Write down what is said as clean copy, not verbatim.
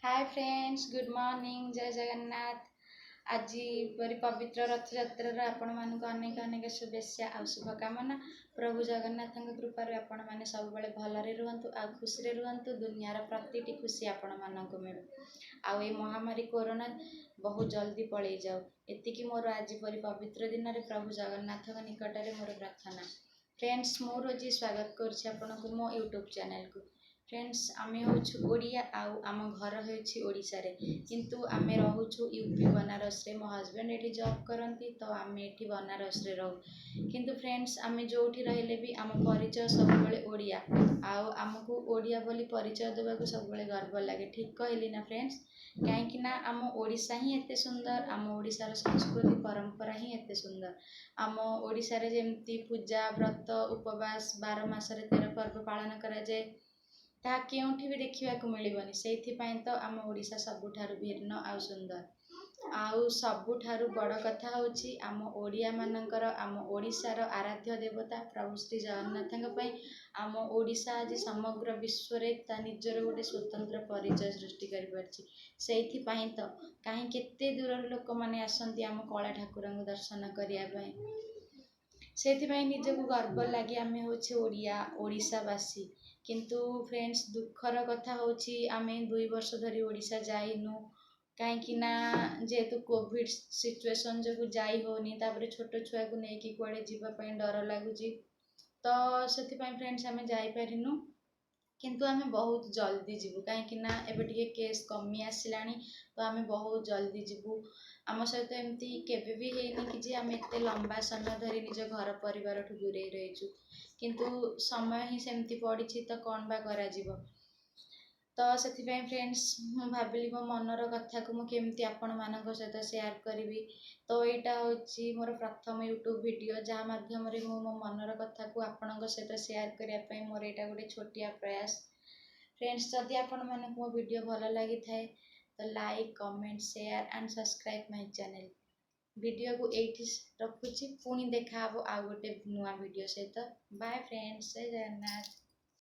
Hi friends, good morning, जय जगन्नाथ। आज परी पवित्र रथयात्रार आपण मानक अनेक अनेक शुभेच्छा आ शुभकामना। प्रभु जगन्नाथ कृपार आपण मैंने सब भलरे रुहतु आ खुशी रुहतु। दुनियार प्रतिटी खुशी आपण मानक मिलू। आउ ये महामारी कोरोना बहुत जल्दी पलि जाऊ, एतिकी मोर आज परी पवित्र दिन में प्रभु जगन्नाथ निकट में मोर प्रार्थना। फ्रेंड्स, मो रोजी स्वागत करुँ मो यूट्यूब चैनल को। फ्रेंड्स, आमे होछु ओडिया आउ आम घर होड़शा किंतु आमे रोचु यूपी बनारस रे। मो हजबैंड ये जॉब करती तो आमे ये बनारस रे रहू। किंतु फ्रेंड्स, आमे जोठी रहिले भी आम परिचय सब ओडिया आउ आमको ओडिया बोली परिचय देवा सब गर्व लगे। ठीक कहली ना फ्रेंड्स? कहीं आम ओडिशा ही एते सुंदर, आम ओडिशार संस्कृति परंपरा ही एते सुंदर। आम ओडिशा रे जेमती पूजा व्रत उपवास 12 मासरे 13 पर्व पालन करा जाए, ताहा केउठी भी देखा मिलबनी। से तो आम ओडिशा सबुठारु भिन्न आउ सुंदर। आउ सबुठारु बड़ कथा होची आम ओडिया मानकर आम ओडिशार आराध्य देवता प्रभु श्री जगन्नाथ आम ओडिशा आज समग्र विश्व रे ता निजर गोटे स्वतंत्र परिचय सृष्टि कर पारछि। सेइथिपाई तो कहीं केते दूर लोक माने आसंती आम कला ठाकुर दर्शन करने। सेथिपाई निजको गर्व लगे आमे होछे ओडिया ओडिशावासी। किंतु फ्रेंड्स, दुखर कथा होची आमे 2 वर्ष धरी ओडिशा जाइनु। कहीं जेहेतु कोविड सिचुएशन जो जाई होनी, तापर छोट छुआ को लेकिन कुआडे जीवाई डर लगुच, तो से फ्रेंड्स आमे जाई परिनु। किंतु आमे बहुत जल्दी जीवु कहीं एबे टिके केस कमी आसिलानी, तो आमे बहुत जल्दी जीवु। आम सहित एमती केबे भी हेनी कि जे आमे एते लंबा समय धरी निज घर परिवार ठू दूरे रहीचु। किंतु समय ही सेमती पड़ी तो कौन बा करा जीवो। तो से फ्रेंड्स, मु भाविली मो मनर कथा को मुझे आपण मान सहित शेयर करी। तो यहाँ हूँ मोर प्रथम यूट्यूब वीडियो जहाँ माध्यम मो मनर कथा को आपण सहित शेयर करने मोर यहाँ गोटे छोटिया प्रयास। फ्रेंड्स, जदि आपण मानक मो वीडियो भल लगी थाए तो like comment share and subscribe my channel. Video को एठी रखुची, पुणी देखा आउ गोटे नुआ वीडियो सहित। बाय फ्रेंड्स, जय जगन्नाथ।